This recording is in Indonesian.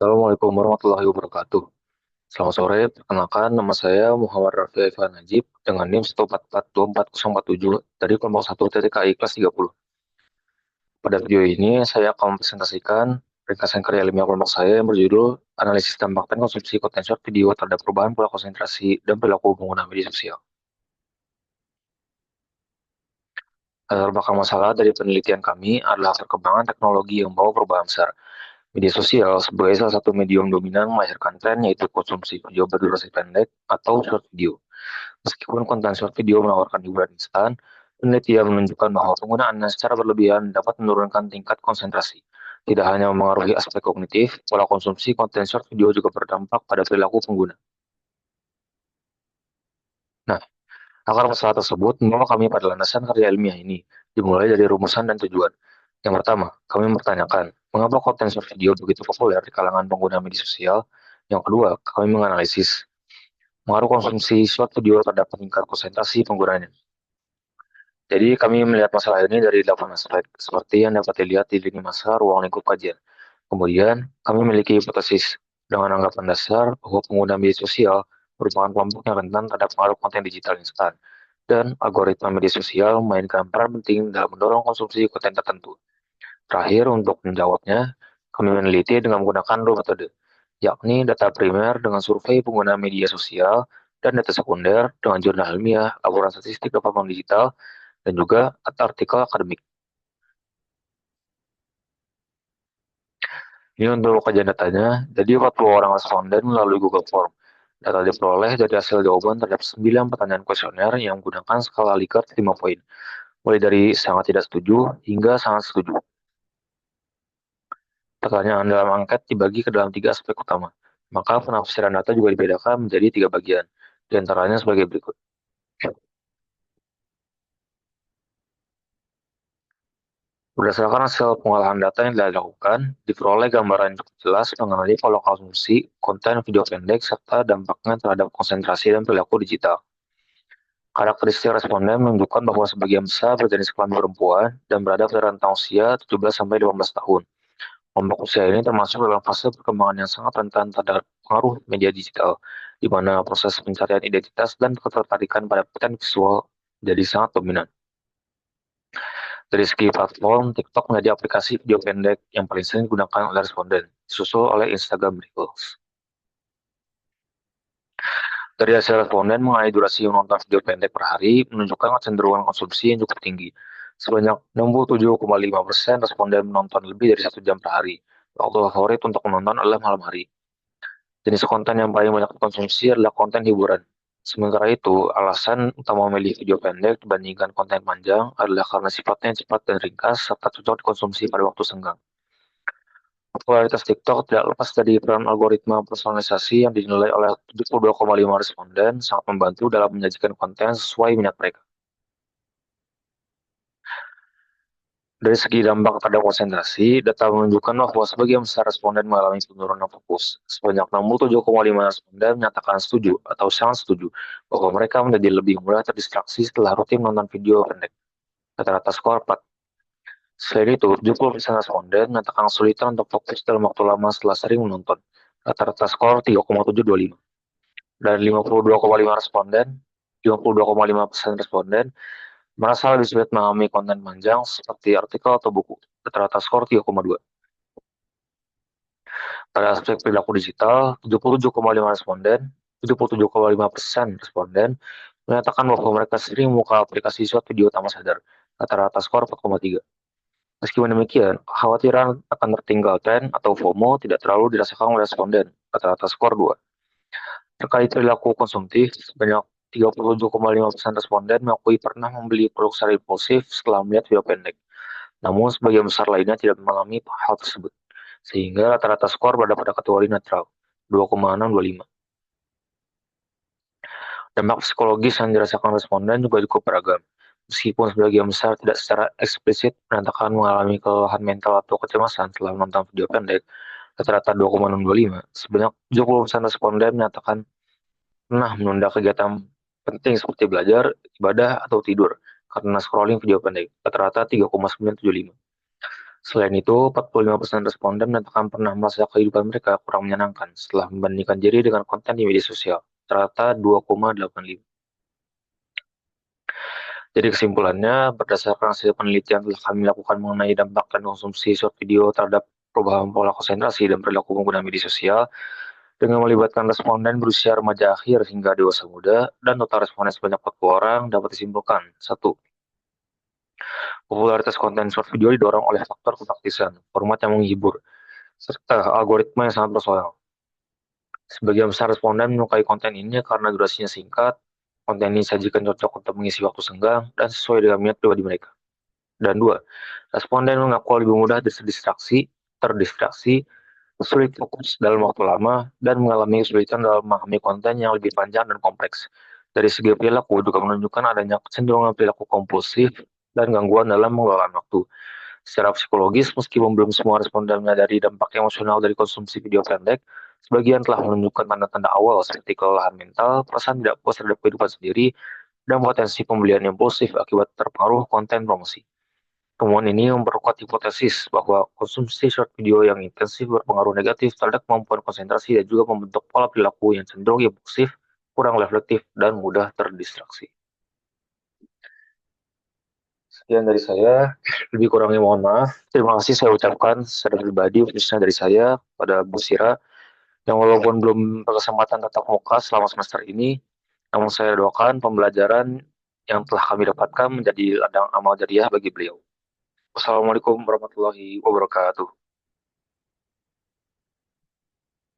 Assalamualaikum warahmatullahi wabarakatuh. Selamat sore, perkenalkan nama saya Muhammad Rafi Aifan Najib dengan NIM 1442407 dari kelompok 1 TTKI kelas 30. Pada video ini saya akan mempresentasikan ringkasan karya ilmiah kelompok saya yang berjudul Analisis Dampak dan Konsumsi Konten Short Video Terhadap Perubahan Pola Konsentrasi dan Perilaku Pengguna Media Sosial. Latar belakang masalah dari penelitian kami adalah perkembangan teknologi yang membawa perubahan besar. Media sosial sebagai salah satu medium dominan melahirkan tren yaitu konsumsi video berdurasi pendek atau short video. Meskipun konten short video menawarkan hiburan instan, penelitian menunjukkan bahwa penggunaannya secara berlebihan dapat menurunkan tingkat konsentrasi. Tidak hanya mempengaruhi aspek kognitif, pola konsumsi konten short video juga berdampak pada perilaku pengguna. Nah, akar masalah tersebut membawa kami pada landasan karya ilmiah ini, dimulai dari rumusan dan tujuan. Yang pertama, kami mempertanyakan, mengapa konten short video begitu populer di kalangan pengguna media sosial? Yang kedua, kami menganalisis pengaruh konsumsi short video terhadap tingkat konsentrasi penggunanya. Jadi kami melihat masalah ini dari 8 aspek, seperti yang dapat dilihat di lini masa ruang lingkup kajian. Kemudian, kami memiliki hipotesis dengan anggapan dasar bahwa pengguna media sosial merupakan kelompok yang rentan terhadap pengaruh konten digital instan, dan algoritma media sosial memainkan peran penting dalam mendorong konsumsi konten tertentu. Terakhir, untuk menjawabnya, kami meneliti dengan menggunakan dua metode, yakni data primer dengan survei pengguna media sosial dan data sekunder dengan jurnal ilmiah, laporan statistik dan platform digital, dan juga artikel akademik. Ini untuk kajian datanya, jadi 40 orang responden melalui Google Form. Data diperoleh dari hasil jawaban terhadap 9 pertanyaan kuesioner yang menggunakan skala Likert 5 poin, mulai dari sangat tidak setuju hingga sangat setuju. Pertanyaan dalam angket dibagi ke dalam 3 aspek utama, maka penafsiran data juga dibedakan menjadi 3 bagian, di antaranya sebagai berikut. Berdasarkan hasil pengolahan data yang dilakukan, diperoleh gambaran yang cukup jelas mengenai pola konsumsi, konten video pendek, serta dampaknya terhadap konsentrasi dan perilaku digital. Karakteristik responden menunjukkan bahwa sebagian besar berjenis kelamin perempuan dan berada pada rentang usia 17-15 tahun. Kelompok usia ini termasuk dalam fase perkembangan yang sangat rentan terhadap pengaruh media digital, di mana proses pencarian identitas dan ketertarikan pada konten visual jadi sangat dominan. Dari segi platform, TikTok menjadi aplikasi video pendek yang paling sering digunakan oleh responden, disusul oleh Instagram Reels. Dari hasil responden mengenai durasi menonton video pendek per hari menunjukkan kecenderungan konsumsi yang cukup tinggi. Sebanyak 67,5% responden menonton lebih dari 1 jam per hari. Waktu favorit untuk menonton adalah malam hari. Jenis konten yang paling banyak dikonsumsi adalah konten hiburan. Sementara itu, alasan utama memilih video pendek dibandingkan konten panjang adalah karena sifatnya yang cepat dan ringkas serta cocok dikonsumsi pada waktu senggang. Popularitas TikTok tidak lepas dari peran algoritma personalisasi yang dinilai oleh 72,5 responden sangat membantu dalam menyajikan konten sesuai minat mereka. Dari segi dampak pada konsentrasi, data menunjukkan bahwa sebagian besar responden mengalami penurunan fokus. Sebanyak 67,5 responden menyatakan setuju atau sangat setuju bahwa mereka menjadi lebih mudah terdistraksi setelah rutin menonton video pendek. Rata-rata skor 4. Selain itu, 70% responden menyatakan kesulitan untuk fokus dalam waktu lama setelah sering menonton. Rata-rata skor 3,725. Dan 52,5 responden, 52,5% responden merasa lebih sulit memahami konten panjang seperti artikel atau buku. Rata-rata skor 3,2. Pada aspek perilaku digital, 77,5 responden, 77,5% responden menyatakan bahwa mereka sering membuka aplikasi short video tanpa sadar. Rata-rata skor 4,3. Meskipun demikian, kekhawatiran akan tertinggal tren atau FOMO tidak terlalu dirasakan oleh responden. Rata-rata skor 2. Terkait perilaku konsumtif, sebanyak 37,5% responden mengakui pernah membeli produk secara impulsif setelah melihat video pendek. Namun, sebagian besar lainnya tidak mengalami hal tersebut, sehingga rata-rata skor berada pada kategori netral, 2,625. Dampak psikologis yang dirasakan responden juga cukup beragam. Meskipun sebagian besar tidak secara eksplisit menyatakan mengalami kelelahan mental atau kecemasan setelah menonton video pendek, rata-rata 2,625, sebanyak 70% responden menyatakan pernah menunda kegiatan penting seperti belajar, ibadah, atau tidur karena scrolling video pendek, rata-rata 3,975. Selain itu, 45% responden menyatakan pernah merasa kehidupan mereka kurang menyenangkan setelah membandingkan diri dengan konten di media sosial, rata 2,85. Jadi kesimpulannya, berdasarkan hasil penelitian yang telah kami lakukan mengenai dampak dan konsumsi short video terhadap perubahan pola konsentrasi dan perilaku pengguna media sosial, dengan melibatkan responden berusia remaja akhir hingga dewasa muda, dan total responden sebanyak 40 orang, dapat disimpulkan. Satu, popularitas konten short video didorong oleh faktor kepraktisan, format yang menghibur, serta algoritma yang sangat personal. Sebagian besar responden menyukai konten ini karena durasinya singkat, konten ini disajikan cocok untuk mengisi waktu senggang, dan sesuai dengan minat pribadi mereka. Dan dua, responden mengaku lebih mudah terdistraksi, sulit fokus dalam waktu lama, dan mengalami kesulitan dalam memahami konten yang lebih panjang dan kompleks. Dari segi perilaku juga menunjukkan adanya kecenderungan perilaku kompulsif dan gangguan dalam mengelola waktu. Secara psikologis, meskipun belum semua responden menyadari dampak emosional dari konsumsi video pendek, sebagian telah menunjukkan tanda-tanda awal seperti kelelahan mental, perasaan tidak puas terhadap kehidupan sendiri, dan potensi pembelian impulsif akibat terpengaruh konten promosi. Temuan ini memperkuat hipotesis bahwa konsumsi short video yang intensif berpengaruh negatif terhadap kemampuan konsentrasi dan juga membentuk pola perilaku yang cenderung impulsif, kurang reflektif, dan mudah terdistraksi. Sekian dari saya, lebih kurangnya mohon maaf. Terima kasih saya ucapkan secara pribadi khususnya dari saya pada Bu Sira, yang walaupun belum berkesempatan tatap muka selama semester ini, namun saya doakan pembelajaran yang telah kami dapatkan menjadi ladang amal jariah bagi beliau. Wassalamualaikum warahmatullahi wabarakatuh.